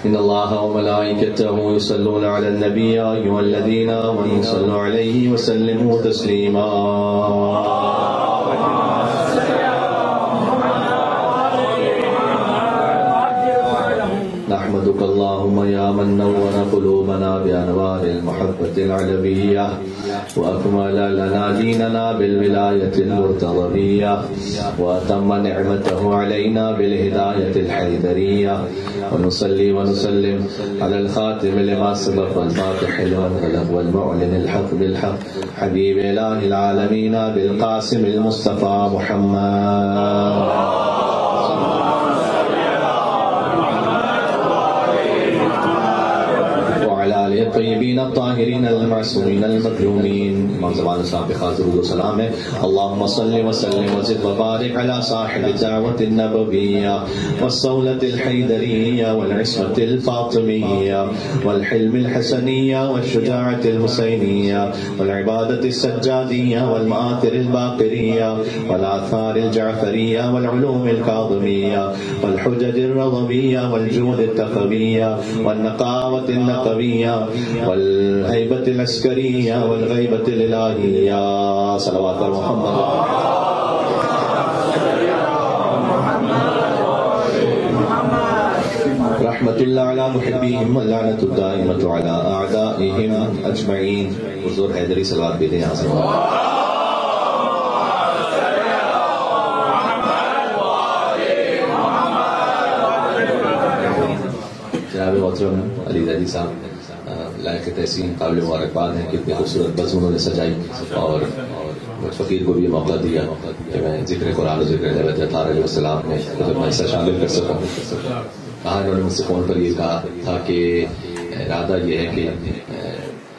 إن الله وملائكته يصلون على النبي يا أيها الذين آمنوا صلوا عليه وسلموا تسليما نحمدك اللهم يا من نور قلوبنا بأنوار المحبة العلوية وأكمل لنا ديننا بالولاية المرتضوية وأتم نعمته علينا بالهداية الحيدرية ونصلي ونسلم على الخاتم لما سبق والفاتح لما والمعلن الحق بالحق حبيب إله العالمين بالقاسم المصطفى محمد الطيبين الطاهرين المعصومين المكرومين امام زمان صاحب خاطر والسلام ہے اللهم صل وسلم وزد وبارك على صاحب الدعوة النبوية والصولة الحيدرية والعصمة الفاطمية والحلم الحسنية والشجاعة الحسينية والعبادة السجادية والمآثر الباقرية والآثار الجعفرية والعلوم الكاظمية والحجج الرضوية والجود التقوية والنقاوة النقوية والهيبة العسكرية والغيبة الإلهية صلوات محمد رحمة الله على محبيهم واللعنة الدائمة على أعدائهم أجمعين حضور حیدری صلوات بھی دیں یہاں سے جناب محترم علی زیدی صاحب لائق تحسین قابل مبارکباد ہیں کہ اتنی خوبصورت بس انہوں نے سجائی اور فقیر کو بھی یہ موقع دیا کہ میں ذکر قرآن و ذکر حضرت اطہار علیہ السلام میں میں حصہ شامل کر سکوں. کہا انہوں نے مجھ سے فون پر یہ کہا تھا کہ ارادہ یہ ہے کہ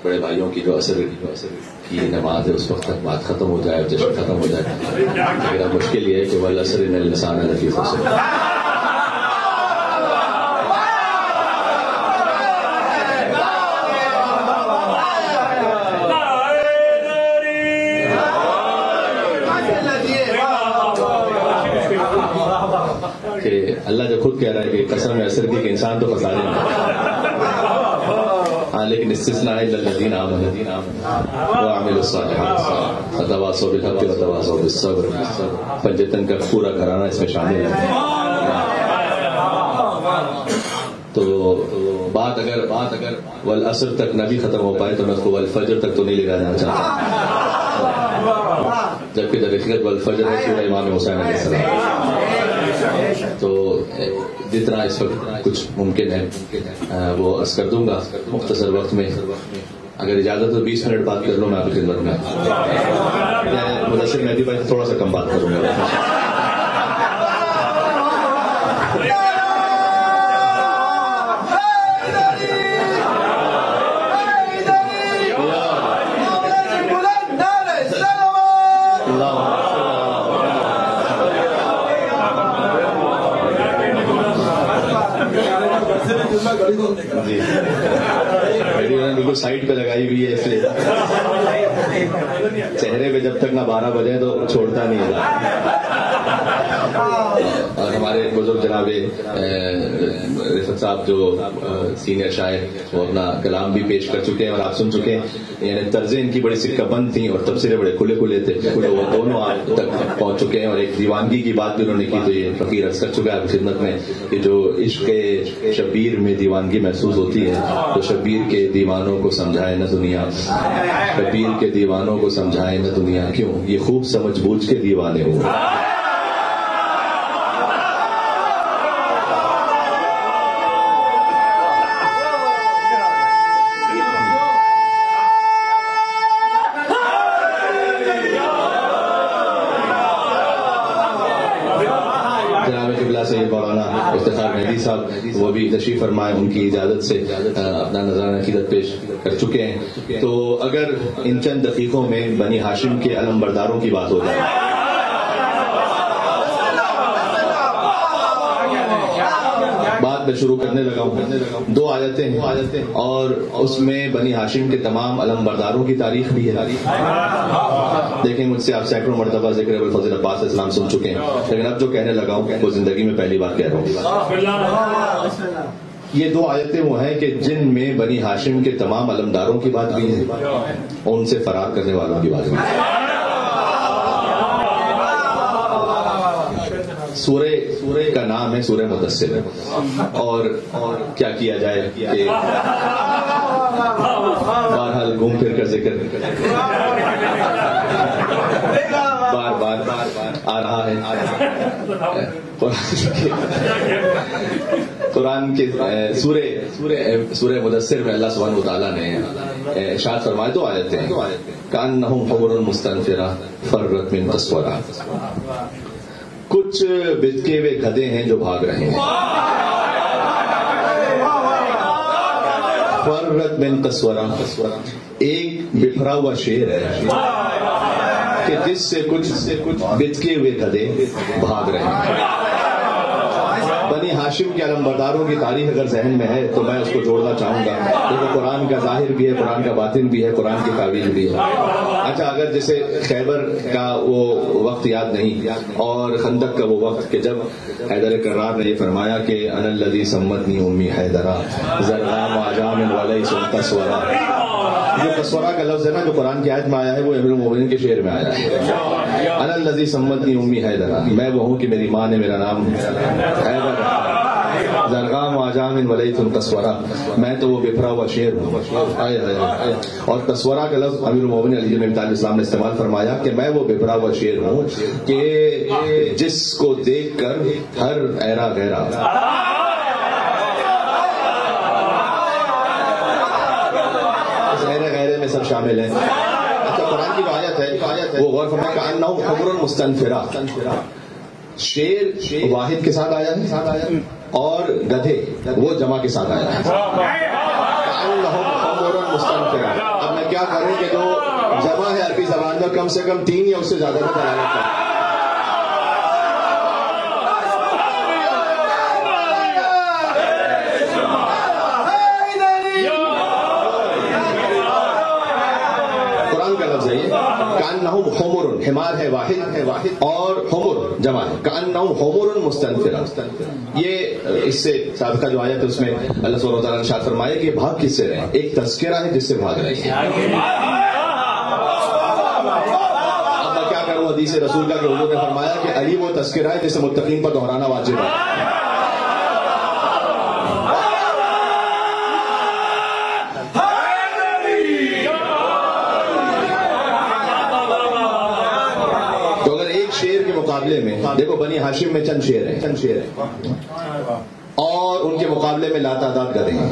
بڑے بھائیوں کی جو عصر کی نماز ہے اس وقت تک بات ختم ہو جائے اور جشن ختم ہو جائے. لیکن اب مشکل یہ ہے کہ والعصر ان الانسان لفی خسر کہ اللہ جو خود کہہ رہا ہے کہ قسم عصر کی کہ انسان تو خسارے میں ہاں لیکن استثناء للذین آمنوا وعملوا الصالحات وتواصوا بالحق وتواصوا بالصبر. پنجتن کا پورا گھرانہ اس میں شامل ہے. تو بات اگر والعصر تک نہ بھی ختم ہو پائے تو میں اس کو والفجر تک تو نہیں لے جانا چاہتا جبکہ در حقیقت والفجر ہے سورہ امام حسین علیہ السلام. تو جتنا اس وقت کچھ ممکن ہے وہ عرض کر دوں گا مختصر وقت میں. اگر اجازت تو 20 منٹ بات کر لوں میں آپ کی خدمت میں. مدثر مہدی بھائی تھوڑا سا کم بات کروں گا. بالکل سائڈ پہ لگائی ہوئی ہے اس لیے چہرے پہ جب تک نہ 12 بجے تو چھوڑتا نہیں ہے. اور ہمارے بزرگ جناب رفت صاحب جو سینئر شاعر وہ اپنا کلام بھی پیش کر چکے ہیں اور آپ سن چکے ہیں. یعنی طرزیں ان کی بڑی سکہ بند تھیں اور تبصرے بڑے کھلے تھے. وہ دونوں آپ تک پہنچ چکے ہیں اور ایک دیوانگی کی بات بھی انہوں نے کی تو یہ فقیر عرض کر چکا ہے آپ کی خدمت میں کہ جو عشق شبیر میں دیوانگی محسوس ہوتی ہے تو شبیر کے دیوانوں کو سمجھائے نہ دنیا. شبیر کے دیوانوں کو سمجھائے نہ دنیا کیوں یہ خوب سمجھ بوجھ کے دیوانے ہو. وہ بھی تشریف فرمائے ان کی اجازت سے اپنا نظرانہ عقیدت پیش کر چکے ہیں. تو اگر ان چند دقیقوں میں بنی ہاشم کے علم برداروں کی بات ہو جائے بات میں شروع کرنے لگا ہوں. 2 آیتیں اور اس میں بنی ہاشم کے تمام علم برداروں کی تاریخ بھی ہے. دیکھیں مجھ سے آپ سینکڑوں مرتبہ ذکر ابوالفضل عباس اسلام سن چکے ہیں لیکن اب جو کہنے لگا ہوں وہ زندگی میں پہلی بار کہہ رہا ہوں. یہ دو آیتیں وہ ہیں کہ جن میں بنی ہاشم کے تمام علمداروں کی بات بھی ہے اور ان سے فرار کرنے والوں کی بات بھی ہے. سورہ کا نام ہے سورہ مدثر، اور کیا کیا جائے کہ بہرحال گھوم پھر کر ذکر بار آ رہا ہے. قرآن کے سورہ مدثر میں اللہ سبحانہ وتعالیٰ نے ارشاد فرمائے دو آیتیں ہیں، کأنہم حمر مستنفرہ فرت من قسورہ. کچھ بچکے ہوئے گدھے ہیں جو بھاگ رہے ہیں. فرت من قسورہ، ایک بکھرا ہوا شیر ہے کہ جس سے کچھ بچکے ہوئے گدھے بھاگ رہے ہیں. بنی ہاشم کے علمبرداروں کی تاریخ اگر ذہن میں ہے تو میں اس کو جوڑنا چاہوں گا، کیونکہ قرآن کا ظاہر بھی ہے، قرآن کا باطن بھی ہے، قرآن کی تعویل بھی ہے. اچھا، اگر جیسے خیبر کا وہ وقت یاد نہیں اور خندق کا وہ وقت کہ جب حیدر کرار نے یہ فرمایا کہ انا الذی سمتنی امی حیدرا زرغام عجام ولیس قسورا، جو قسورا کا لفظ ہے نا جو قرآن کی آیت میں آیا ہے وہ امیر المومنین کے شعر میں آیا ہے. انا الذی سمتنی امی حیدرا، میں وہ ہوں کہ میری ماں نے میرا نام حیدر زرغام عجام ولیس قسورا، میں تو وہ بکھرا ہوا شیر ہوں. اور قسورا کا لفظ امیر المومنین علی بن ابی طالب السلام نے استعمال فرمایا کہ میں وہ بکھرا ہوا شیر ہوں کہ جس کو دیکھ کر ہر ایرا غیرا غیرے میں سب شامل ہیں. اچھا، قرآن کی جو آیت ہے وہ غور فرمائے کأنہم حمر مستنفرہ، شیر واحد کے ساتھ آیا ہے اور گدھے وہ جمع کے ساتھ آیا ہے. کأنہم حمر مستنفرہ. اب میں کیا کروں کہ جو جمع ہے عربی زبان میں کم سے کم 3 یا اس سے زیادہ کا دلالت کرے. کأنہم حمر، حمار ہے واحد اور حمر جمع ہے. کأنہم حمر مستنفرہ، یہ اس سے سابقہ جو آیت ہے اس میں اللہ سبحانہ وتعالیٰ نے ارشاد فرمایا کہ بھاگ کس سے رہے ہیں، ایک تذکرہ ہے جس سے بھاگ رہے ہیں. اب میں کیا کروں حدیث رسول کا کہ حضور نے فرمایا کہ علی وہ تذکرہ ہے جسے متقین پر دہرانا واجب ہے. میں دیکھو بنی ہاشم میں چند شیر ہیں اور ان کے مقابلے میں لاتعداد گدھے ہیں.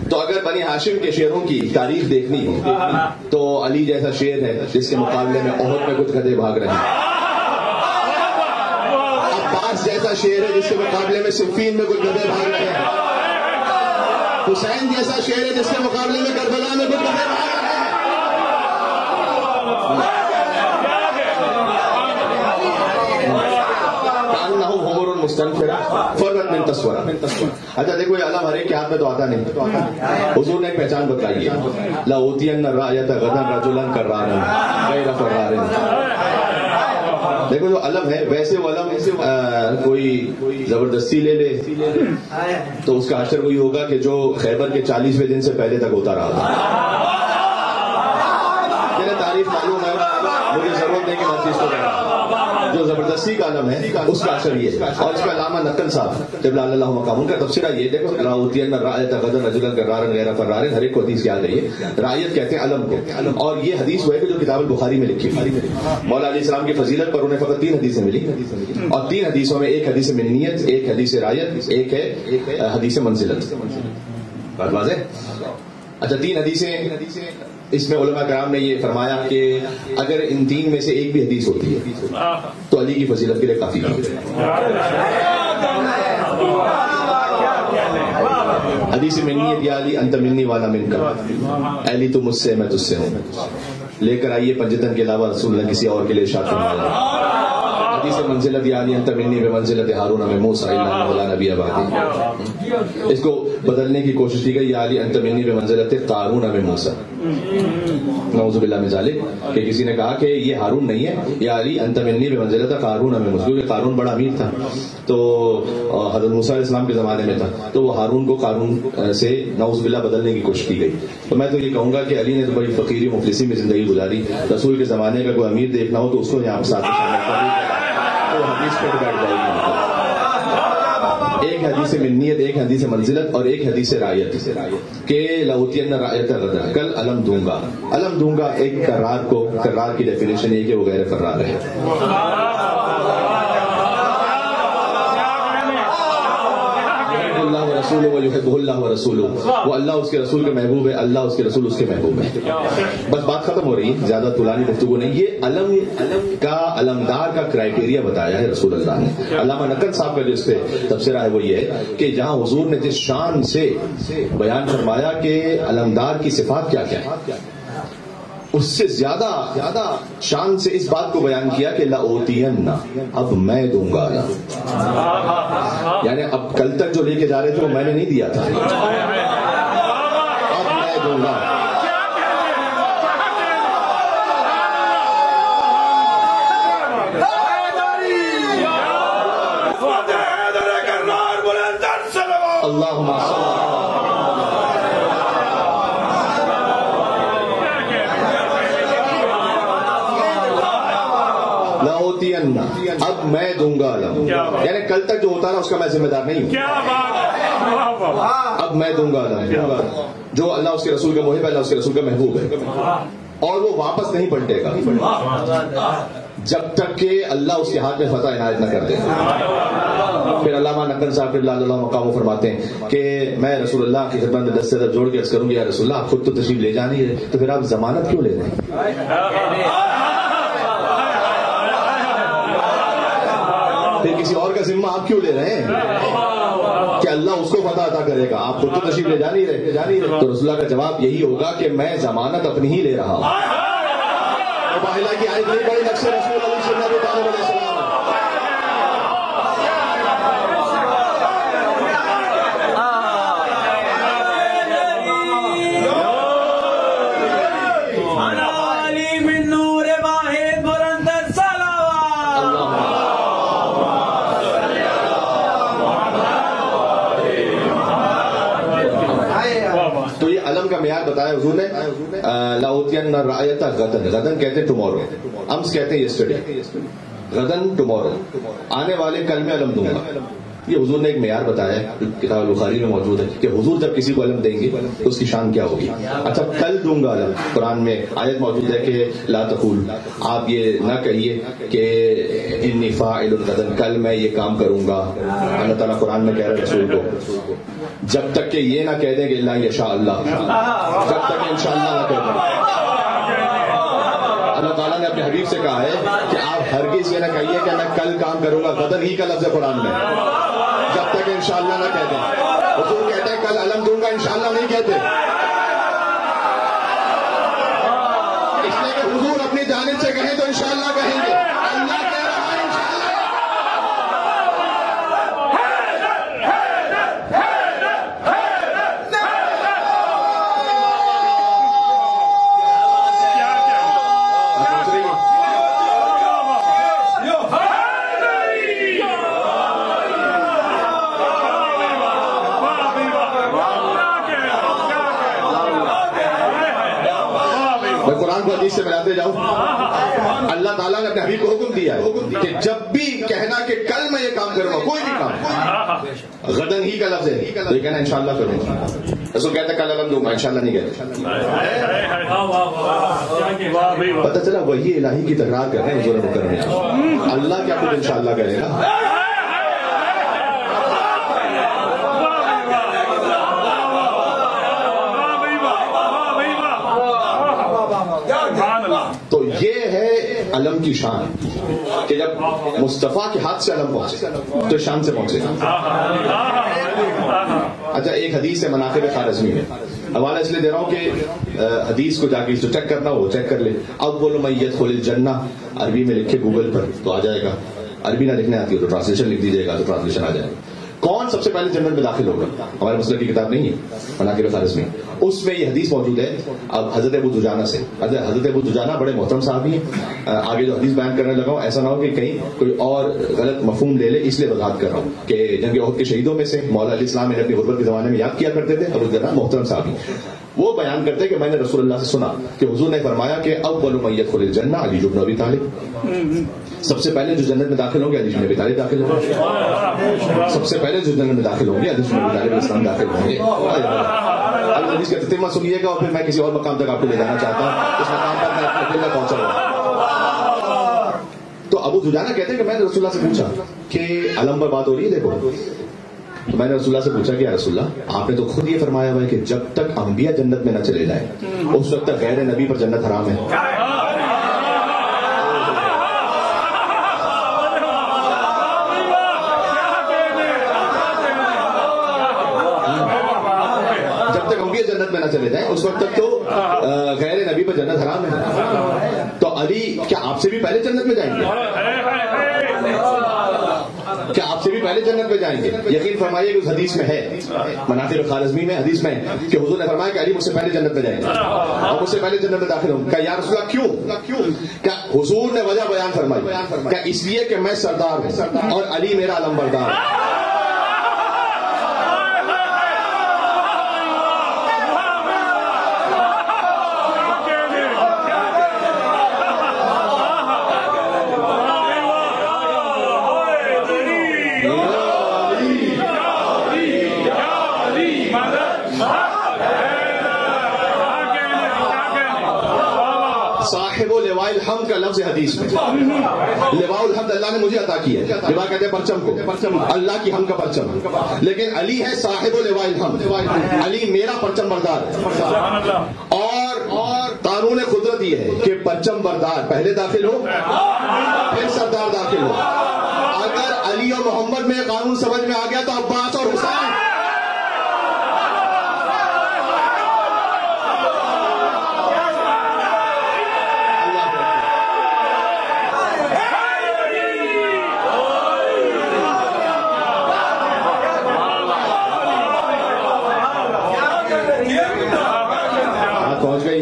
تو اگر بنی ہاشم کے شیروں کی تاریخ دیکھنی ہے تو علی جیسا شیر ہے جس کے مقابلے میں احد میں کچھ گدھے بھاگ رہے ہیں. عباس جیسا شیر ہے جس کے مقابلے میں صفین میں کچھ گدھے بھاگ رہے ہیں. حسین جیسا شیر ہے جس کے مقابلے میں کربلا میں کچھ گدھے بھاگ رہے ہیں. فرت من قسورہ. اچھا دیکھو یہ علم ہر ایک کے ہاتھ میں تو آتا نہیں. حضور نے ایک پہچان بتلائی ہے، لأوتین الرایۃ غدا رجلا کرارا غیر فرار. دیکھو جو علم ہے ویسے وہ علم کوئی زبردستی لے لے تو اس کا حشر وہی ہوگا کہ جو خیبر کے 40ویں دن سے پہلے تک ہوتا رہا تھا. میرے تعریف معلوم ہے، مجھے ضرورت نہیں کہ میں چیز کو کہنا. جو زبردستی کا علم ہے اس کا اثر یہ ہے. اور اس کا علامہ نقل صاحب جب اللہ مقام کا تفسیرہ یہ دیکھو، لأوتین الرایۃ غدا رجلا کرارا غیر فرار. ہر ایک کو حدیث یاد رہی ہے، رایت کہتے ہیں علم کو. اور یہ حدیث وہ ہے کہ جو کتاب البخاری میں لکھی. مولا علیہ السلام کی فضیلت پر انہیں فقط 3 حدیثیں ملی اور 3 حدیثوں میں ایک حدیث منیت، ایک حدیث رایت، ایک ہے حدیث منزلت. بات واضح؟ اچھا 3 حدیثیں اس میں علماء کرام نے یہ فرمایا کہ اگر ان 3 میں سے ایک بھی حدیث ہوتی ہے تو علی کی فضیلت کے لیے کافی ہے. حدیث منیت یا علی انت منی وانا من کا، علی تو مجھ سے میں تجھ سے ہوں. لے کر آئیے پنجتن کے علاوہ رسول اللہ کسی اور کے لیے ارشاد فرمایا. حدیث منزلت یا علی انت منی بمنزلت ہارون من موسیٰ الا انہ لا نبی بعدی. اس کو بدلنے کی کوشش کی گئی یا علی انت منی بمنزلت قارون من موسیٰ. نعوذ باللہ من ذالک کہ کسی نے کہا کہ یہ ہارون نہیں ہے, یا علی انت منی بمنزلت قارون من موسیٰ, کیونکہ قارون بڑا امیر تھا تو حضرت موسیٰ علیہ السلام کے زمانے میں تھا, تو وہ ہارون کو قارون سے نعوذ باللہ بدلنے کی کوشش کی گئی. تو میں تو یہ کہوں گا کہ علی نے تو بڑی فقیری مفلسی میں زندگی گزاری. رسول کے زمانے کا کوئی امیر دیکھنا ہو تو اس کو یہاں پر ساتھ شامل کر دیں تو حدیث پہ بیٹھ جائے گی. ایک حدیث منیت, ایک حدیث منزلت اور ایک حدیث رعیت کہ لأوتین رعیت غدا, کل علم دوں گا. علم دوں گا ایک کرار کو, کرار کی ڈیفینیشن یہ کہ وہ غیر فرار ہے. اللہ ورسولہ ویحبہ اللہ ورسولہ, وہ اللہ اس کے رسول کے محبوب ہے, اللہ اس کے رسول اس کے محبوب ہے. بس بات ختم ہو رہی ہے, زیادہ طولانی گفتگو نہیں. یہ علم کا, علمدار کا کرائٹیریا بتایا ہے رسول اللہ نے. علامہ نقل صاحب کا جو اس پہ تبصرہ ہے وہ یہ ہے کہ جہاں حضور نے جس شان سے بیان فرمایا کہ علمدار کی صفات کیا کیا ہے, اس سے زیادہ شان سے اس بات کو بیان کیا کہ لأوتین, اب میں دوں گا. یعنی اب کل تک جو لے کے جا رہے تھے وہ میں نے نہیں دیا تھا, اب میں دوں گا. اللہم اب میں دوں گا علم, یعنی کل تک جو ہوتا رہا اس کا میں ذمہ دار نہیں ہوں. اب میں دوں گا علم, جو اللہ اس کے رسول کا محب ہے, اللہ اس کے رسول کا محبوب ہے, اور وہ واپس نہیں پلٹے گا جب تک کہ اللہ اس کے ہاتھ میں فتح عنایت نہ کر دے. پھر علامہ نقل صاحب اللہ مقام فرماتے ہیں کہ میں رسول اللہ کی خدمت میں دست سے جوڑ کے عرض کروں گی یا رسول اللہ آپ خود تو تشریف لے جانی ہے, تو پھر آپ ضمانت کیوں لے رہے ہیں؟ پھر کسی اور کا ذمہ آپ کیوں لے رہے ہیں کہ اللہ اس کو فتح عطا کرے گا, آپ خود تو تشریف لے جانی رہے. تو رسول اللہ کا جواب یہی ہوگا کہ میں ضمانت اپنی ہی لے رہا ہوں. کی آیت نہیں پڑی, نقش رسول اللہ صلی اللہ علیہ وسلم. تو یہ علم کا معیار بتایا حضور نے. لأوتین رعیت غدن, غدن کہتے ہیں ٹمورو, امس کہتے ہیں یسٹرڈے, غدن ٹمورو, آنے والے کل میں علم دوں گا. یہ حضور نے ایک معیار بتایا ہے, کتاب بخاری میں موجود ہے کہ حضور جب کسی کو علم دیں گے تو اس کی شان کیا ہوگی. اچھا کل دوں گا علم, قرآن میں آیت موجود ہے کہ لا تقول, آپ یہ نہ کہیے کہ انی فاعل غدن, کل میں یہ کام کروں گا. اللہ تعالیٰ قرآن میں کہہ رہے رسول کو جب تک کہ یہ نہ کہہ دیں کہ اللہ یشاء اللہ, جب تک کہ انشاءاللہ نہ کہہ دیں. اللہ تعالیٰ نے اپنے حبیب سے کہا ہے کہ آپ ہرگز یہ نہ کہیے کہ میں کل کام کروں گا, غدن ہی کا لفظ ہے قرآن میں, جب تک انشاءاللہ نہ کہہ دیں. حضور کہتے ہیں کل علم دوں گا, انشاءاللہ نہیں کہتے, اس لیے کہ حضور اپنی جانب سے کہیں تو انشاءاللہ کہیں گے. اللہ کہہ رہا ہے انشاءاللہ. میں قرآن کو حدیث سے ملاتے جاؤں. اللہ تعالیٰ نے اپنے حبیب کو حکم دیا ہے کہ جب بھی کہنا کہ کل میں یہ کام کروں گا, کوئی بھی کام, غدن ہی کا لفظ ہے, تو یہ کہنا انشاءاللہ کروں گا. رسول کہتا ہے کل علم دوں گا, انشاءاللہ نہیں کہتے. پتہ چلا وہی الہی کی تکرار کر رہے ہیں حضور مکرم میں. اللہ کیا خود انشاءاللہ کرے گا. تو یہ ہے علم کی شان کہ جب مصطفیٰ کے ہاتھ سے علم پہنچے تو شان سے پہنچے. اچھا ایک حدیث ہے مناقب خارزمی میں, حوالہ اس لیے دے رہا ہوں کہ حدیث کو جا کے جو چیک کرنا ہو چیک کر لے. اول من یدخل الجنہ عربی میں لکھے گوگل پر تو آ جائے گا. عربی نہ لکھنے آتی ہو تو ٹرانسلیشن لکھ دیجیے گا تو ٹرانسلیشن آ جائے گا. کون سب سے پہلے جنت میں داخل ہوگا؟ ہمارے مسئلہ کی کتاب نہیں ہے مناقب الخارزمی، اس میں یہ حدیث موجود ہے. اب حضرت ابو دجانہ سے، حضرت ابو دجانہ بڑے محترم صحابی ہیں. آگے جو حدیث بیان کرنے لگا ہوں ایسا نہ ہو کہ کہیں کوئی اور غلط مفہوم لے لے، اس لیے وضاحت کر رہا ہوں کہ جنگ احد کے شہیدوں میں سے مولا علیہ السلام نے اپنی غربت کے زمانے میں یاد کیا کرتے تھے. ابو دجانہ محترم صحابی، وہ بیان کرتے کہ میں نے رسول اللہ سے سنا کہ حضور نے فرمایا کہ اول من يدخل الجنہ علی بن ابی طالب، سب سے پہلے جو جنت میں داخل ہوں گے علی بن ابی طالب داخل ہوں گے. سب سے پہلے جو جنت میں داخل ہوں گے علی بن ابی طالب اسلام داخل ہوں گے. اب حدیث کا تتمہ سنیے گا اور پھر میں کسی اور مقام تک آپ کو لے جانا چاہتا ہوں. اس مقام پر میں اپنے دل میں پہنچا ہوں. تو ابو دجانہ کہتے ہیں کہ میں نے رسول اللہ سے پوچھا کہ علم پر بات ہو رہی ہے دیکھو، تو میں نے رسول اللہ سے پوچھا کہ یا رسول اللہ آپ نے تو خود یہ فرمایا ہوا ہے کہ جب تک انبیاء جنت میں نہ چلے جائیں اس وقت تک غیر نبی پر جنت حرام ہے. جب تک انبیاء جنت میں نہ چلے جائیں اس وقت تک تو غیر نبی پر جنت حرام ہے. تو علی کیا آپ سے بھی پہلے جنت میں جائیں گے؟ کیا آپ سے بھی پہلے جنت میں جائیں گے؟ یقین فرمائیے کہ اس حدیث میں ہے، مناقب الخارزمی میں حدیث میں ہے کہ حضور نے فرمایا کہ علی مجھ سے پہلے جنت میں جائیں گے اور مجھ سے پہلے جنت میں داخل ہوں. کہ یا رسول اللہ کیوں؟ کیا حضور نے وجہ بیان فرمائی کہ اس لیے کہ میں سردار ہوں اور علی میرا علمبردار ہے. صاحب لواء الحمد کا لفظ حدیث میں، لواء الحمد اللہ نے مجھے عطا کی ہے. لواء کہتے ہیں پرچم کو، اللہ کی حمد کا پرچم. لیکن علی ہے صاحب لواء الحمد، علی میرا پرچم بردار ہے. اور قانون قدرت یہ ہے کہ پرچم بردار پہلے داخل ہو پھر سردار داخل ہو. اگر علی اور محمد میں قانون سمجھ میں آ گیا تو عباس اور حسین پہنچ گئی.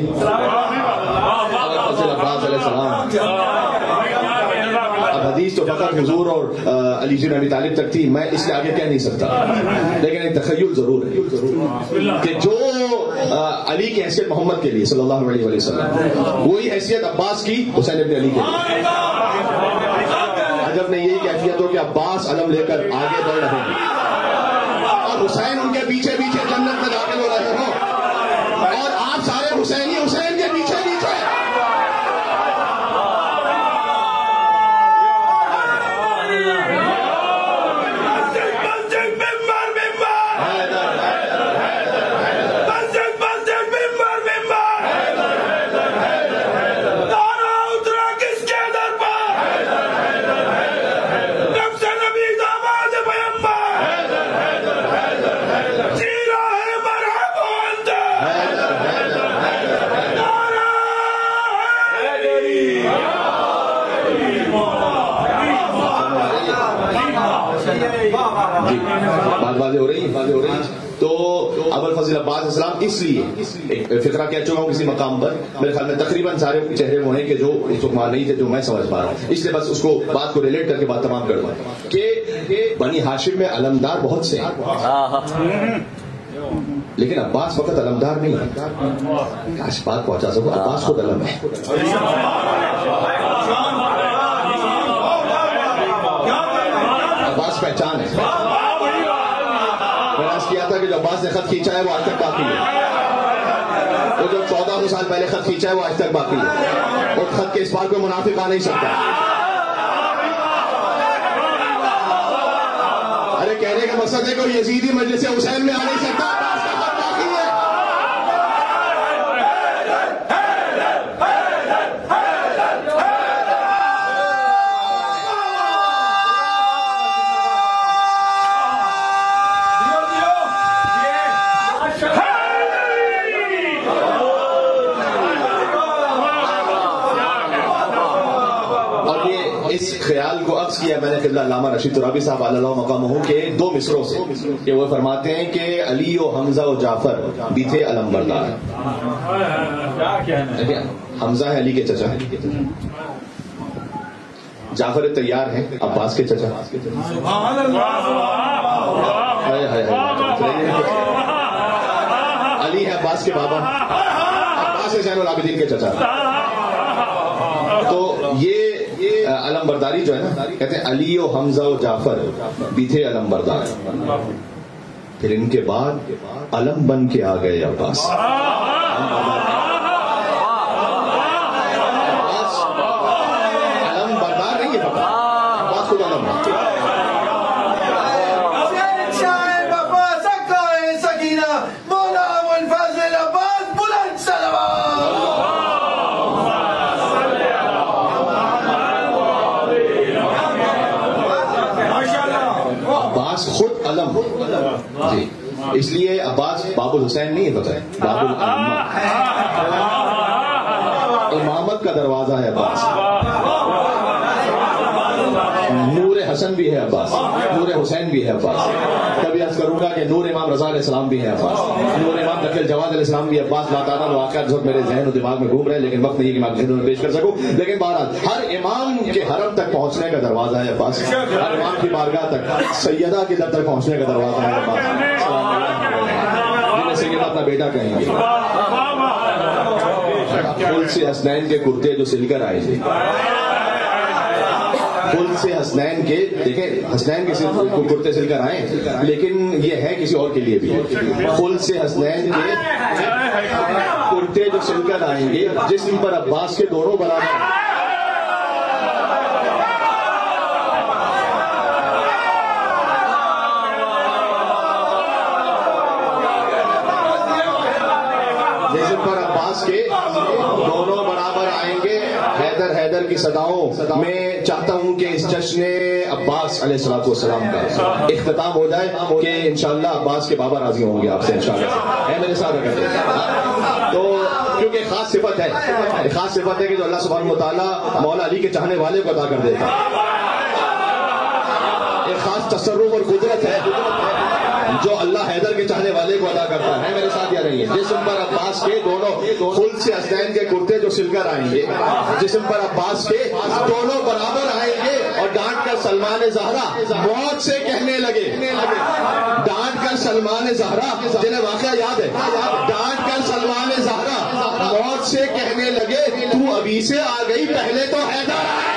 اب حدیث تو فقط حضور اور علی بن ابی طالب تک تھی، میں اس سے آگے کہہ نہیں سکتا، لیکن ایک تخیل ضرور ہے کہ جو علی کی حیثیت محمد کے لیے صلی اللہ علیہ وسلم، وہی حیثیت عباس کی حسین ابن علی کے لیے. عجب نہیں یہی کیفیت ہو کہ عباس علم لے کر آگے بڑھ رہے ہیں اور حسین ان کے پیچھے پیچھے جنت میں داخل ہو رہے ہوں اور آپ سارے حسینی حسین کے پیچھے پیچھے. بات واضح ہو رہی ہے. تو ابو الفضل عباس السلام اس لیے ایک فقرہ کہہ چکا ہوں کسی مقام پر، میرے خیال میں تقریباً سارے چہرے وہ ہیں کہ جو اس وقت نہیں تھے جو میں سمجھ پا رہا ہوں، اس لیے بس اس کو بات کو ریلیٹ کر کے بات تمام کروں کہ بنی ہاشم میں علمدار بہت سے ہیں لیکن عباس فقط علمدار نہیں ہے. کاش بات پہنچا سکو، عباس خود علم ہے. عباس پہچان ہے. میں نے عرض کیا تھا کہ جو عباس نے خط کھینچا ہے وہ آج تک باقی ہے. وہ جو 1400 سال پہلے خط کھینچا ہے وہ آج تک باقی ہے. اور خط کے اس بات پہ منافق آ نہیں سکتا. ارے کہنے کا مقصد ہے کہ یزیدی مجلس حسین میں آ نہیں سکتا. خیال کو لفظ کیا میں نے قبلہ علامہ رشید ترابی صاحب علیہ مقام ہوں کہ 2 مصروں سے کہ وہ فرماتے ہیں کہ علی و حمزہ و جعفر بھی تھے علم بردار. حمزہ ہے علی کے چچا، جعفر تیار ہیں عباس کے چچا، علی ہے عباس کے بابا، عباس ہے زین العابدین کے چچا. تو یہ علم برداری جو ہے نا، کہتے ہیں علی و حمزہ و جعفر بھی تھے علم بردار، پھر ان کے بعد علم بن کے آ گئے عباس. علم بردار نہیں ہے پتا، عباس خود علم ہے. خود علم جی، اس لیے عباس باب الحسین نہیں ہے، پتہ ہے باب الامہ، امامت کا دروازہ ہے عباس. نور حسن بھی ہے عباس، نور حسین بھی ہے عباس. کبھی عرض کروں گا کہ نور امام رضا علیہ السلام بھی ہے عباس، نور امام تقی الجواد علیہ السلام بھی ہے عباس. لاتعداد واقعات جو میرے ذہن و دماغ میں گھوم رہے ہیں، لیکن وقت نہیں کہ میں آپ کے ذہن میں پیش کر سکوں. لیکن بہرحال ہر امام کے حرم تک پہنچنے کا دروازہ ہے عباس، ہر امام کی بارگاہ تک، سیدہ کی در تک پہنچنے کا دروازہ ہے عباس، جنہیں سیدہ اپنا بیٹا کہیں گے. پھول سے حسنین کے کرتے جو سل کر آئے تھے، پھول سے حسنین کے، دیکھیں حسنین کے کرتے سل کر آئے، لیکن یہ ہے کسی اور کے لیے بھی. پھول سے حسنین کے کرتے جو سل کر آئیں گے، جسم پر عباس کے دونوں برابر. جسم پر عباس کے دونوں برابر آئیں گے. حیدر حیدر کی صداؤں میں چاہتا ہوں کہ اس جشن عباس علیہ الصلوۃ والسلام کا اختتام ہو جائے کہ انشاءاللہ عباس کے بابا راضی ہوں گے آپ سے انشاءاللہ. ہے میرے ساتھ اگر تو کیونکہ خاص صفت ہے، خاص صفت ہے کہ جو اللہ سبحانہ و تعالیٰ مولا علی کے چاہنے والے کو عطا کر دیتا. ایک خاص تصرف اور قدرت ہے جو اللہ حیدر کے چاہنے والے کو ادا کرتا ہے. میرے ساتھ یہ رہی ہے. جسم پر عباس کے دونوں پھول سے حسنین کے کرتے جو سل کر آئیں گے، جسم پر عباس کے دونوں برابر آئیں گے. اور ڈانٹ کر سلمان زہرا موت سے کہنے لگے، ڈانٹ کر سلمان زہرا، جنہیں واقعہ یاد ہے، ڈانٹ کر سلمان زہرا موت سے کہنے لگے تو ابھی سے آ گئی، پہلے تو حیدر آئے.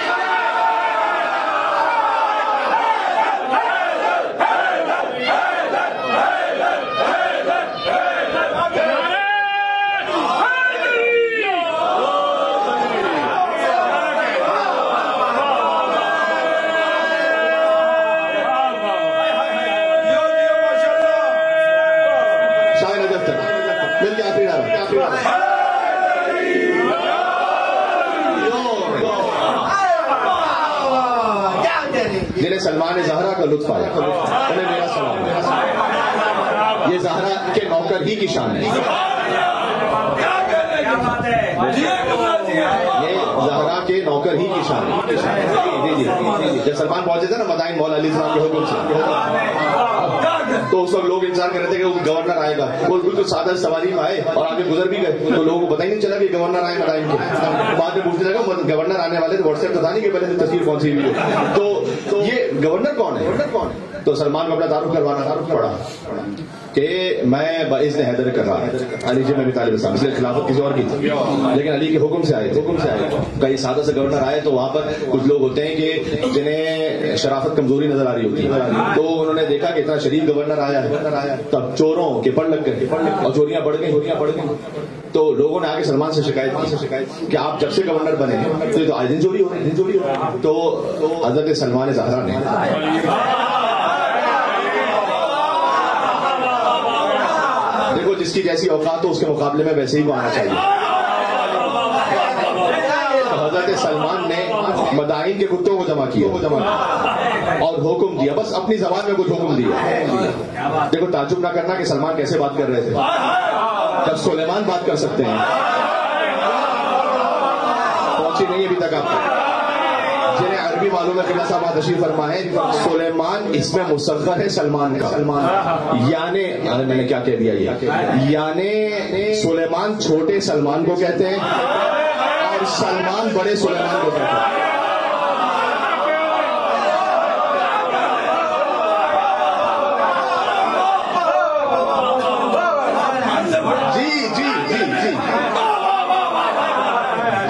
جنہیں سلمان زہرا کا لطف آیا انہیں میرا سلام ہے. یہ زہرا کے نوکر ہی کی شان ہے، یہ زہرا کے نوکر ہی کی شان ہے. جی جی جب سلمان پہنچے تھے نا مدائن مولا علی السلام کے حکم سے، تو اس وقت لوگ انتظار کر رہے تھے کہ وہ گورنر آئے گا. وہ بالکل سادہ سواری میں آئے اور آگے گزر بھی گئے، تو لوگوں کو پتہ ہی نہیں چلا کہ گورنر آئے مدائن کے. بعد میں پوچھنے لگا گورنر آنے والے تو واٹس ایپ پتا نہیں کہ پہلے تصویر کون سی ہوئی ہے، تو یہ گورنر کون ہے؟ تو سلمان کو اپنا تعارف کروانا پڑا کہ میں باذن حیدر کر رہا ہے. علی جی میں بھی طالب صاحب، اس لیے خلافت کسی اور کی تھی، لیکن علی کے حکم سے آئے. کئی سادہ سے گورنر آئے تو وہاں پر کچھ لوگ ہوتے ہیں کہ جنہیں شرافت کمزوری نظر آ رہی ہوتی ہے، تو انہوں نے دیکھا کہ اتنا شریف گورنر آیا ہے، تب چوروں کے پڑ لگ گئے اور چوریاں بڑھ گئی. تو لوگوں نے آگے سلمان سے شکایت کی کہ آپ جب سے گورنر بنے تو یہ تو آج دن چوری ہو رہی ہے. تو حضرت سلمان زہرا نے دیکھو جس کی جیسی اوقات ہو اس کے مقابلے میں ویسے ہی وہ آنا چاہیے. حضرت سلمان نے مدائن کے کتوں کو جمع کیا اور حکم دیا، بس اپنی زبان میں کچھ حکم دیا. دیکھو تعجب نہ کرنا کہ سلمان کیسے بات کر رہے تھے جب سلیمان بات کر سکتے ہیں. پہنچی نہیں ابھی تک آپ کو، جنہیں عربی معلوم ہے قبلہ صاحب تشریف فرما ہے. سلیمان اس میں مصغر ہے سلمان کا. یعنی میں نے کیا کہہ دیا یہ, یعنی سلیمان چھوٹے سلمان کو کہتے ہیں اور سلمان بڑے سلیمان کو کہتے ہیں.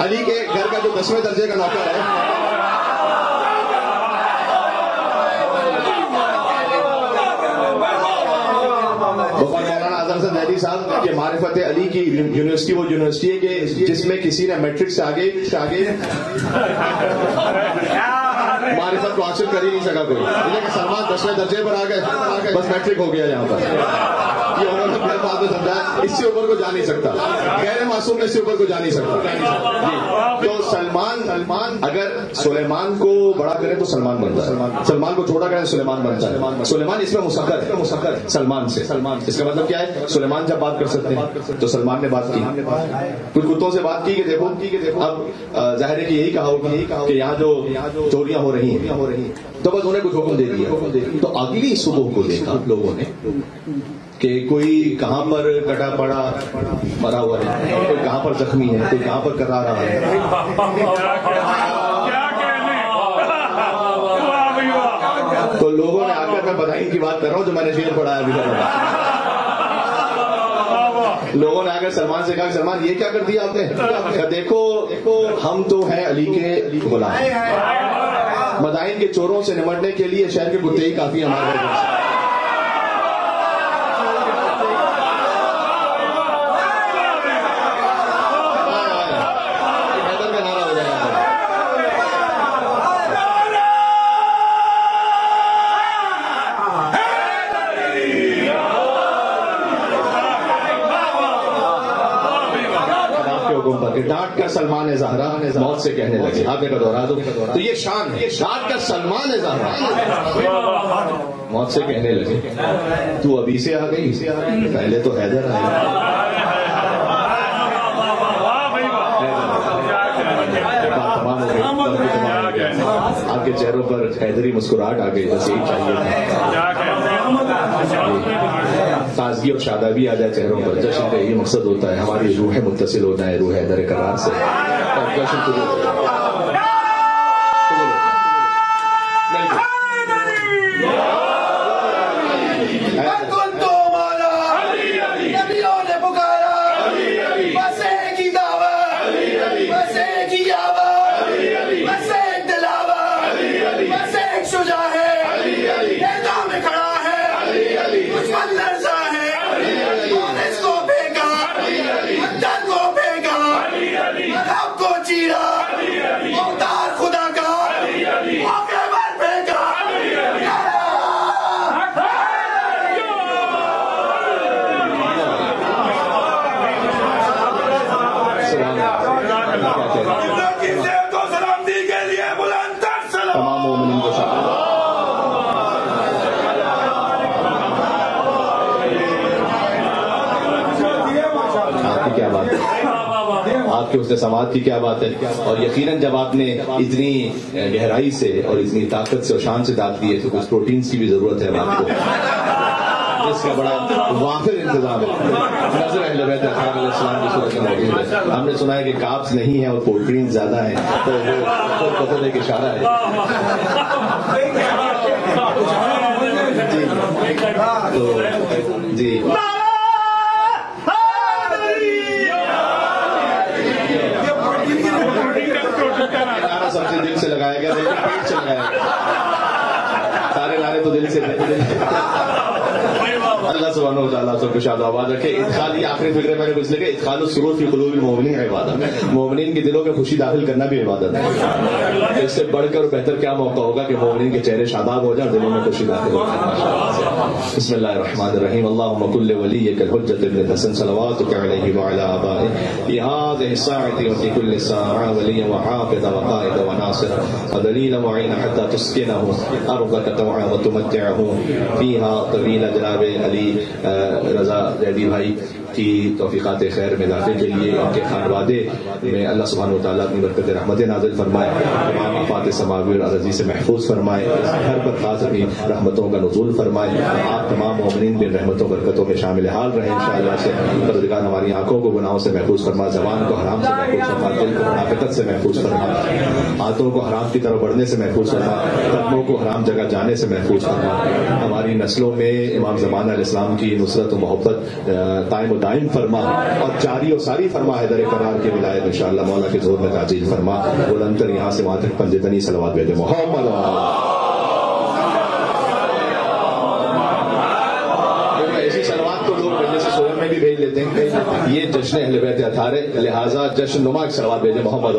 علی کے گھر کا جو 10ویں درجے کا نوکر ہے, مولانا اعظم سے دہلی صاحب کہ معرفت علی کی یونیورسٹی وہ یونیورسٹی ہے کہ جس میں کسی نے میٹرک سے آگے معرفت کو حاصل کر ہی نہیں سکا کوئی. لیکن سلمان 10ویں درجے پر آ گئے, بس میٹرک ہو گیا یہاں پر. یہ انہوں نے پہلے بات میں سمجھا, اس سے اوپر کو جا نہیں سکتا, غیر معصوم اس سے اوپر کو جا نہیں سکتا. تو سلمان اگر سلیمان کو بڑا کرے تو سلمان بنتا ہے, سلمان کو چھوٹا کرے تو سلیمان بنتا ہے. سلیمان اس میں مسخر ہے سلمان سے. اس کا مطلب کیا ہے, سلیمان جب بات کر سکتے ہیں تو سلمان نے بات کی, کچھ کتوں سے بات کی کہ دیکھو اب ظاہر ہے کہ یہی کہا ہوگا کہ یہاں جو چوریاں ہو رہی ہیں تو بس انہیں کچھ حکم دے دیا. تو اگلی صبح کو دیکھا لوگوں نے کہ کوئی کہاں پر کٹا پڑا مرا ہوا ہے, کوئی کہاں پر زخمی ہے, کوئی کہاں پر کرا رہا ہے. تو لوگوں نے آ کر, میں بدائن کی بات کر رہا ہوں جو میں نے شعر پڑھایا ابھی, لوگوں نے آ کر سلمان سے کہا سلمان یہ کیا کر دیا آپ نے. دیکھو ہم تو ہیں علی کے غلام, مدائن کے چوروں سے نمٹنے کے لیے شہر کے کتے ہی کافی ہمارے گھر. ڈانٹ کر سلمان زہرا موت سے کہنے لگے, آپ نے دوہرا دو تو یہ شان ہے, ڈانٹ کر سلمان زہرا موت سے کہنے لگے تو ابھی سے آ گئی, پہلے تو حیدر آئے. تمام ہو گئی, آپ کے چہروں پر حیدری مسکراہٹ آ گئی, بس یہی چاہیے تھا. تازگی اور شادابی آ جائے چہروں پر, جشن کا یہ مقصد ہوتا ہے ہماری روح متصل ہو جائے روح حیدر قرار سے, اور جشن کو آپ کے اس نے سماعت کی کیا بات ہے. اور یقیناً جب آپ نے اتنی گہرائی سے اور اتنی طاقت سے اور شان سے داد دی ہے تو کچھ پروٹینز کی بھی ضرورت ہے آپ کو, اس کا بڑا وافر انتظام ہے. نظر اہل بیت اطہار علیہ السلام کی صورت میں موجود ہے. ہم نے سنا ہے کہ کاربس نہیں ہیں اور پروٹین زیادہ ہیں, تو وہ پتہ ایک اشارہ ہے. جی سب سے دل سے لگایا گیا, پیٹ سے لگایا گیا, سارے نعرے تو دل سے تھے. اللہ سبحانہ و تعالیٰ سب کو شاد آباد رکھے. ادخال, یہ آخری فکرے میں نے کچھ لکھا, ادخال السرور فی قلوب المؤمنین عبادت, مومنین کے دلوں میں خوشی داخل کرنا بھی عبادت ہے. اس سے بڑھ کر بہتر کیا موقع ہوگا کہ مومنین کے چہرے شاداب ہو جائیں, دلوں میں خوشی داخل ہو جائے. بسم اللہ الرحمن الرحیم. اللهم كل وليك الحجة ابن الحسن صلواتك عليه وعلى آبائه في هذه الساعة وفي كل ساعة وليا وحافظا وقائدا وناصرا ودليلا معينا حتى تسكنه أرضك طوعا وتمتعه فيها طويلا. جناب علی رضا زیدی بھائی کی توفیقات خیر میں اضافے کے لیے ان کے خانوادے میں اللہ سبحانہ و تعالیٰ اپنی برکت رحمت نازل فرمائے، تمام آفات سماوی اور ارضی سے محفوظ فرمائے، گھر پر خاص اپنی رحمتوں کا نزول فرمائے، آپ تمام مومنین بن رحمتوں برکتوں میں شامل حال رہیں انشاءاللہ سے۔ پروردگار ہماری آنکھوں کو گناہوں سے محفوظ فرما، زبان کو حرام سے محفوظ فرما، دل کو منافقت سے محفوظ فرما، ہاتھوں کو حرام کی طرف بڑھنے سے محفوظ فرما، قدموں کو حرام جگہ جانے سے محفوظ فرما۔ ہماری نسلوں میں امام زمان علیہ السلام کی نصرت و محبت قائم و دائم فرما، اور جاری و ساری فرما، حیدر کرار کی ولایت انشاءاللہ مولا کے زور میں تعجیل فرما۔ بلند تر یہاں سے وہاں تک پنجتنی صلوات بھیجے محمد۔ ایسی صلوات تو لوگ پہلے سے سوئے میں بھی بھیج لیتے ہیں، یہ جشن اہل بیت اطہار ہے، لہٰذا جشن نما کی صلوات بھیجے محمد۔